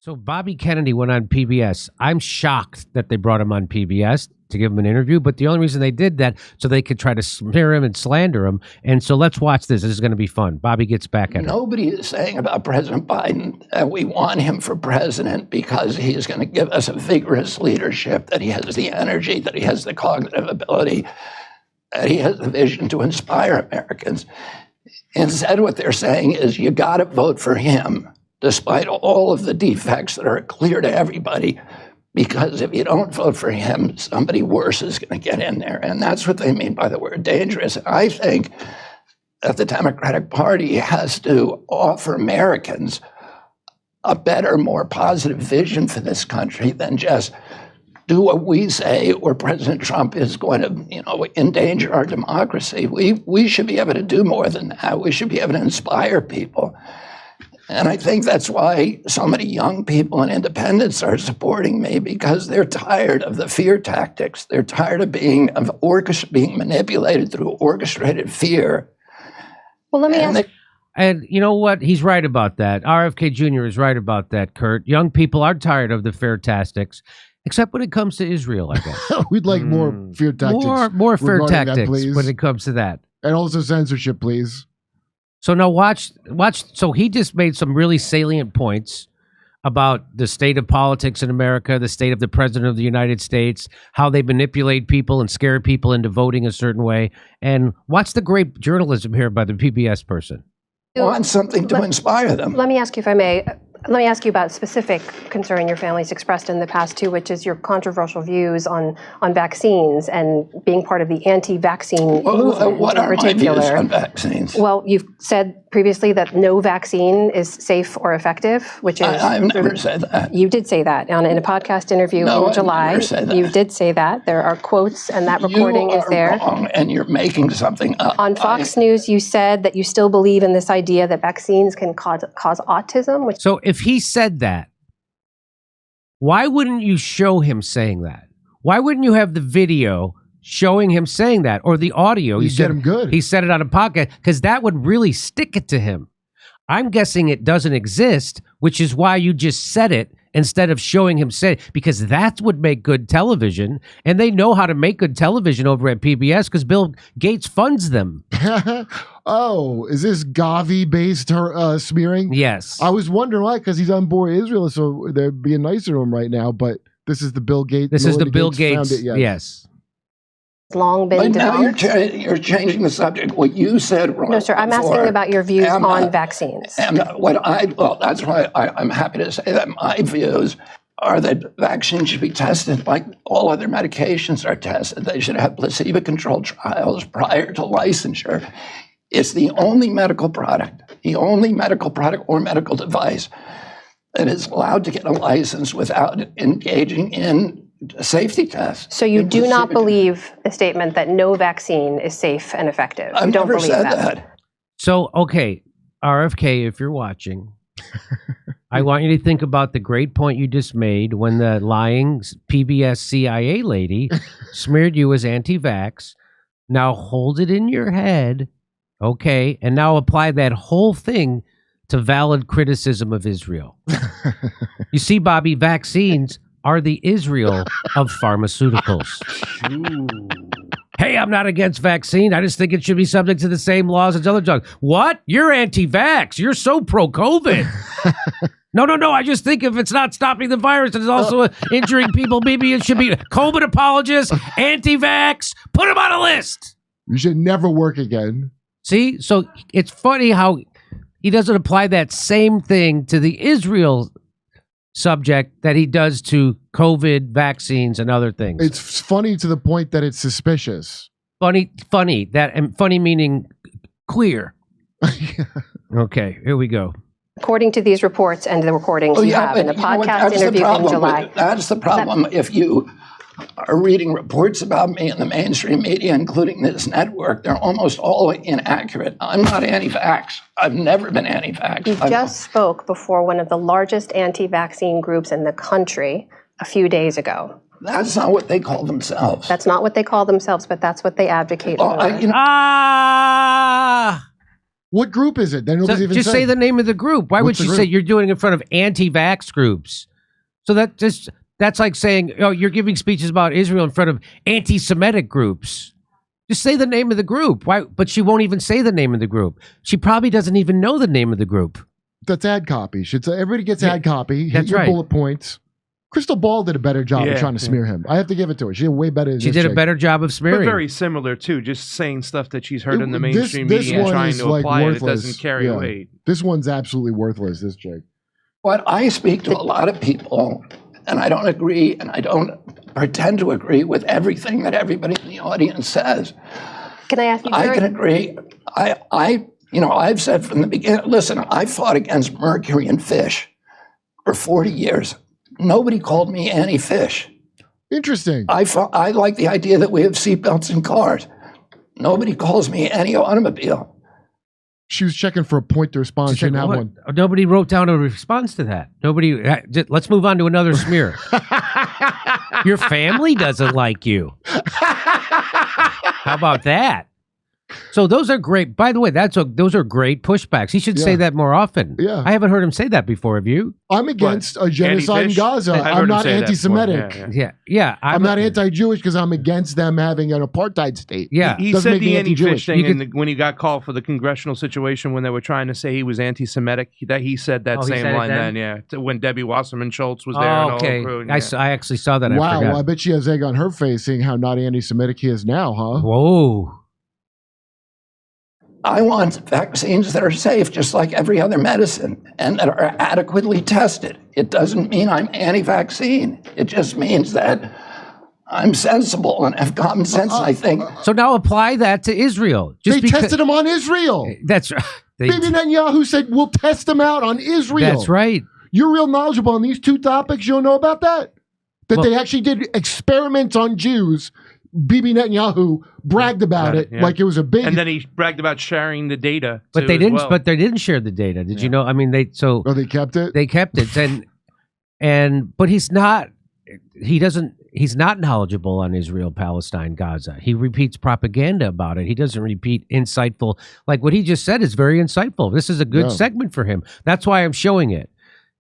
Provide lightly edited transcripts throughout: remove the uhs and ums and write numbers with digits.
So Bobby Kennedy went on PBS. I'm shocked that they brought him on PBS to give him an interview, but the only reason they did that so they could try to smear him and slander him. And so let's watch this. This is going to be fun. Bobby gets back at him. Nobody is saying about President Biden that we want him for president because he is going to give us a vigorous leadership, that he has the energy, that he has the cognitive ability, that he has the vision to inspire Americans. Instead, what they're saying is you got to vote for him, despite all of the defects that are clear to everybody, because if you don't vote for him, somebody worse is going to get in there. And that's what they mean by the word dangerous. I think that the Democratic Party has to offer Americans a better, more positive vision for this country than just do what we say or President Trump is going to, endanger our democracy. We should be able to do more than that. We should be able to inspire people. And I think that's why so many young people and independents are supporting me, because they're tired of the fear tactics. They're tired of being manipulated through orchestrated fear. Well, let me ask. And you know what? He's right about that. RFK Jr. is right about that, Kurt. Young people are tired of the fear tactics, except when it comes to Israel, I guess. We'd like more fear tactics. More fear tactics that, when it comes to that. And also censorship, please. So now watch. So he just made some really salient points about the state of politics in America, the state of the president of the United States, how they manipulate people and scare people into voting a certain way. And watch the great journalism here by the PBS person. Want something to inspire them. Let me ask you, if I may, let me ask you about a specific concern your family's expressed in the past too, which is your controversial views on vaccines and being part of the anti-vaccine movement. What are my views on vaccines? Well, you've said previously that no vaccine is safe or effective, which is... I've never said that. You did say that in a podcast interview in July. Never said that. You did say that. There are quotes, and that recording is there. You are wrong, and you're making something up. On Fox News, you said that you still believe in this idea that vaccines can cause autism. So if he said that, why wouldn't you show him saying that? Why wouldn't you have the video showing him saying that, or the audio? You get him good. He said it on a podcast, because that would really stick it to him. I'm guessing it doesn't exist, which is why you just said it instead of showing him say it, because that would make good television, and they know how to make good television over at PBS because Bill Gates funds them. Oh, is this Gavi-based smearing? Yes. I was wondering why, because he's on board Israel, so they're being nicer to him right now, but this is the Bill Gates. This is the Bill Gates. Yes. It's long been developed. Now you're changing the subject. What you said wrong. No, sir, I'm asking about your views on vaccines. And that's why I'm happy to say that my views are that vaccines should be tested like all other medications are tested. They should have placebo-controlled trials prior to licensure. It's the only medical product or medical device that is allowed to get a license without engaging in safety tests. So you do not believe the statement that no vaccine is safe and effective? I've never said that. So, okay, RFK, if you're watching, I want you to think about the great point you just made when the lying PBS CIA lady smeared you as anti-vax. Now hold it in your head, okay, and now apply that whole thing to valid criticism of Israel. You see, Bobby, vaccines are the Israel of pharmaceuticals. Hey, I'm not against vaccine. I just think it should be subject to the same laws as other drugs. What? You're anti-vax. You're so pro-COVID. No. I just think if it's not stopping the virus, it's also injuring people. Maybe it should be COVID apologists, anti-vax. Put them on a list. You should never work again. See? So it's funny how he doesn't apply that same thing to the Israel subject that he does to COVID, vaccines, and other things. It's funny to the point that it's suspicious. Funny, and funny meaning queer. Okay, here we go. According to these reports and the recordings you have in a podcast interview in July. That's the problem. If you are reading reports about me in the mainstream media, including this network, they're almost all inaccurate. I'm not anti-vax. I've never been anti-vax. You just spoke before one of the largest anti-vaccine groups in the country a few days ago. That's not what they call themselves. That's not what they call themselves, but that's what they advocate for. What group is it? Then nobody's even just said. say the name of the group. Why What's would the you say group? you're doing it in front of anti-vax groups? So that's like saying, oh, you're giving speeches about Israel in front of anti-Semitic groups. Just say the name of the group. Why? But she won't even say the name of the group. She probably doesn't even know the name of the group. That's ad copy. Should say everybody gets ad copy. Hit That's your right. bullet points. Crystal Ball did a better job of trying to smear him. I have to give it to her. She did way better than She this did a chick. better job of But smearing. very similar too, just saying stuff that she's heard in the This mainstream one media and trying is, to like, apply it. It worthless. doesn't carry Yeah. weight. This one's absolutely worthless, this chick. What I speak to a lot of people, and I don't agree, and I don't pretend to agree with everything that everybody in the audience says. Can I ask you, I Jared? can agree. I've said from the beginning, listen, I fought against mercury in fish for 40 years. Nobody called me anti-fish. Interesting. I like the idea that we have seatbelts in cars. Nobody calls me anti-automobile. She was checking for a point to respond. She didn't have What? one. Nobody wrote down a response to that. Nobody. Let's move on to another smear. Your family doesn't like you. How about that? So those are great. By the way, those are great pushbacks. He should say Yeah. that more often. Yeah. I haven't heard him say that before. Have you? I'm against a genocide in Anti-fish? Gaza. I've heard I'm him not say that anti-Semitic. before, yeah. Yeah. I'm not anti-Jewish because I'm against them having an apartheid state. Yeah. He Doesn't said make me the anti-Jewish. anti-fish thing You when he got called for the congressional situation when they were trying to say he was anti-Semitic. That he said that Oh, he same said it line then? then, when Debbie Wasserman Schultz was there. Oh, and okay. the whole crew, I actually saw that. I Wow, forgot. I bet she has egg on her face seeing how not anti-Semitic he is now, huh? Whoa. I want vaccines that are safe, just like every other medicine, and that are adequately tested. It doesn't mean I'm anti-vaccine. It just means that I'm sensible and have common sense, I think. So now apply that to Israel. They tested him on Israel. That's right. Bibi Netanyahu said, we'll test him out on Israel. That's right. You're real knowledgeable on these two topics. You don't know about that? That Well- they actually did experiments on Jews. Bibi Netanyahu bragged about it yeah. like it was a big... And then he bragged about sharing the data. But too, they as didn't. well. But they didn't share the data. Did you know? I mean, they kept it? They kept it, but he's not. He's not knowledgeable on Israel, Palestine, Gaza. He repeats propaganda about it. He doesn't repeat insightful. Like what he just said is very insightful. This is a good Yeah. segment for him. That's why I'm showing it,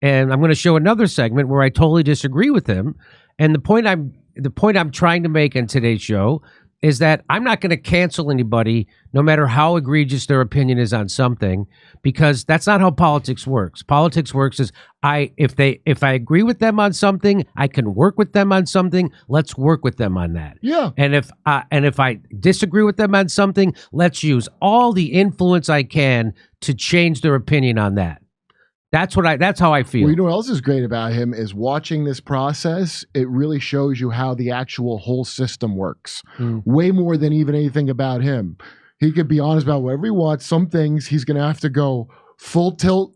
and I'm going to show another segment where I totally disagree with him. And the point I'm trying to make in today's show is that I'm not going to cancel anybody, no matter how egregious their opinion is on something, because that's not how politics works. Politics works is if I agree with them on something, I can work with them on something. Let's work with them on that. Yeah. And if I disagree with them on something, let's use all the influence I can to change their opinion on that. That's how I feel. Well, you know what else is great about him is watching this process. It really shows you how the actual whole system works. Way more than even anything about him. He could be honest about whatever he wants. Some things he's going to have to go full tilt,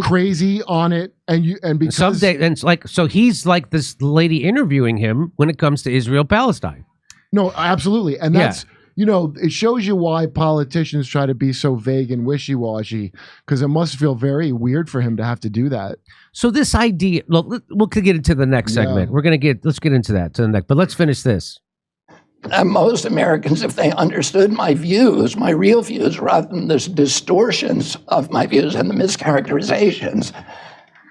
crazy on it, and because someday, and it's like so he's like this lady interviewing him when it comes to Israel Palestine. No, absolutely, and that's. You know, it shows you why politicians try to be so vague and wishy-washy, because it must feel very weird for him to have to do that. So this idea, look, we'll get into the next segment. Let's get into that to the next, but let's finish this. Most Americans, if they understood my views, my real views, rather than the distortions of my views and the mischaracterizations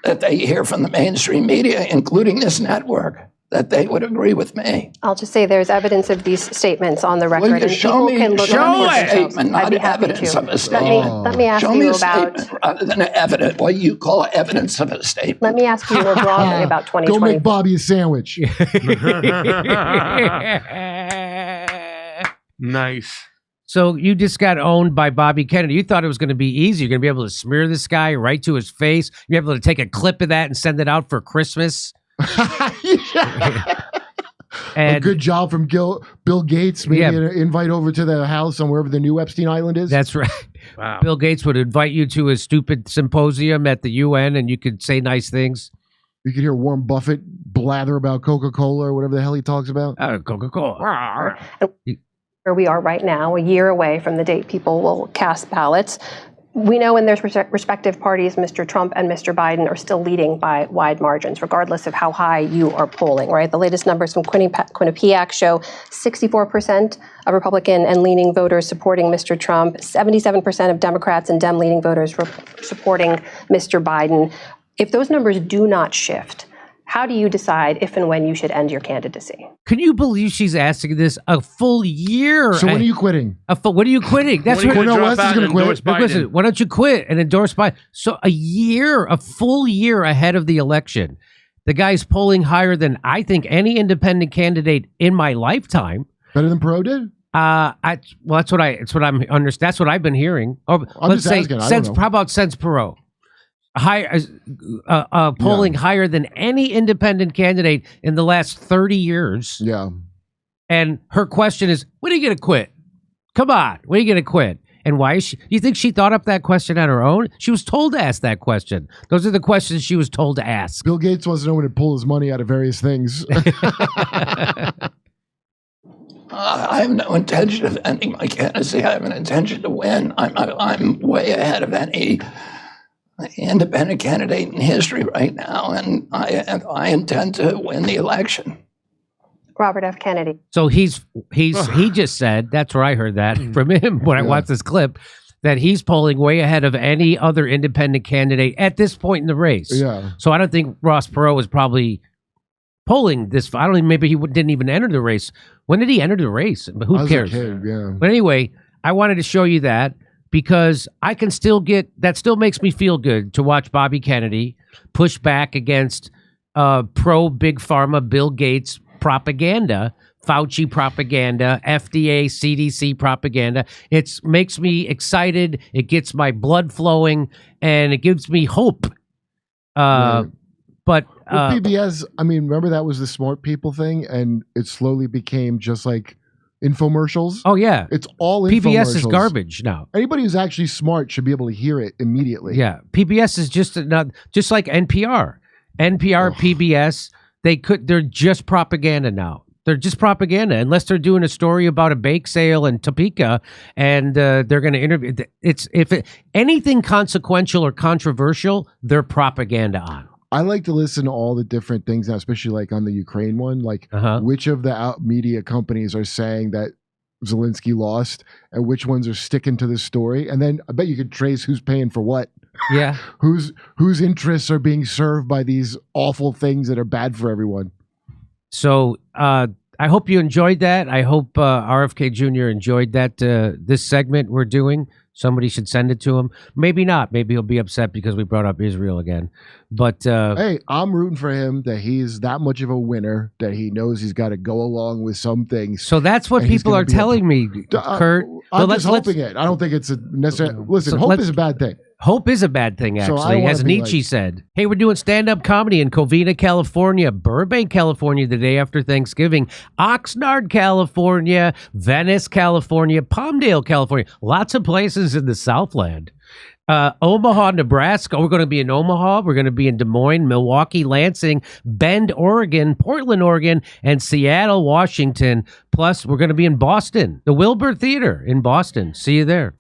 that they hear from the mainstream media, including this network, that they would agree with me. I'll just say there's evidence of these statements on the record, Well, you and show people me, can look show up me for a themselves. statement, I'd not be happy evidence to. of a statement. Let me ask Show me you a about. statement rather than evidence, what you call evidence of a statement. Let me ask you more broadly about Go 2020. make Bobby a sandwich. Nice. So you just got owned by Bobby Kennedy. You thought it was going to be easy. You're going to be able to smear this guy right to his face. You're able to take a clip of that and send it out for Christmas. A good job from Bill Gates. Maybe an invite over to the house on wherever the new Epstein Island is. That's right. Wow. Bill Gates would invite you to a stupid symposium at the UN, and you could say nice things. You could hear Warren Buffett blather about Coca-Cola or whatever the hell he talks about. Coca-Cola. Where we are right now, a year away from the date people will cast ballots. We know in their respective parties, Mr. Trump and Mr. Biden are still leading by wide margins, regardless of how high you are polling, right? The latest numbers from Quinnipiac show 64% of Republican and leaning voters supporting Mr. Trump, 77% of Democrats and Dem-leaning voters supporting Mr. Biden. If those numbers do not shift, how do you decide if and when you should end your candidacy? Can you believe she's asking this a full year? So when are you quitting? When are you quitting? That's When are you Cornel gonna West drop is out gonna and quit. endorse Biden? Listen, why don't you quit and endorse Biden? So a full year ahead of the election, the guy's polling higher than I think any independent candidate in my lifetime. Better than Perot did? That's what I've been hearing. Or I'm let's just say asking, I don't know. how about since Perot? Polling higher than any independent candidate in the last 30 years. Yeah. And her question is, when are you going to quit? Come on, when are you going to quit? And why is she? You think she thought up that question on her own? She was told to ask that question. Those are the questions she was told to ask. Bill Gates wants to know when to pull his money out of various things. I have no intention of ending my candidacy. I have an intention to win. I'm way ahead of any independent candidate in history right now, and I intend to win the election. Robert F. Kennedy. So he just said, that's where I heard that from him when I watched this clip, that he's polling way ahead of any other independent candidate at this point in the race. Yeah. So I don't think Ross Perot was probably polling this. I don't even, maybe he didn't even enter the race. When did he enter the race? But I who was cares? a kid, yeah. But anyway, I wanted to show you that because I can still that still makes me feel good to watch Bobby Kennedy push back against pro Big Pharma, Bill Gates propaganda, Fauci propaganda, FDA, CDC propaganda. It makes me excited. It gets my blood flowing and it gives me hope. Right. But Well, PBS, I mean, remember that was the smart people thing, and it slowly became just like infomercials. oh yeah, It's all PBS is infomercials. garbage now. Anybody who's actually smart should be able to hear it immediately. Yeah, PBS is just like NPR, PBS. They're just propaganda now. They're just propaganda unless they're doing a story about a bake sale in Topeka and they're going to interview. Anything consequential or controversial, they're propaganda on. I like to listen to all the different things now, especially like on the Ukraine one, like which of the media companies are saying that Zelensky lost and which ones are sticking to the story. And then I bet you could trace who's paying for what. Yeah. whose interests are being served by these awful things that are bad for everyone. So I hope you enjoyed that. I hope RFK Jr. enjoyed that. This segment we're doing. Somebody should send it to him. Maybe not. Maybe he'll be upset because we brought up Israel again. But hey, I'm rooting for him that he's that much of a winner that he knows he's got to go along with some things. so that's what And he's people gonna are be telling me, Kurt. I'm But just hoping it. I don't think it's a necessary. Listen, hope is a bad thing. Hope is a bad thing, So I actually, wanna as be Nietzsche like- said. Hey, we're doing stand-up comedy in Covina, California, Burbank, California, the day after Thanksgiving, Oxnard, California, Venice, California, Palmdale, California, lots of places in the Southland. Omaha, Nebraska. We're going to be in Omaha. We're going to be in Des Moines, Milwaukee, Lansing, Bend, Oregon, Portland, Oregon, and Seattle, Washington. Plus, we're going to be in Boston, the Wilbur Theater in Boston. See you there.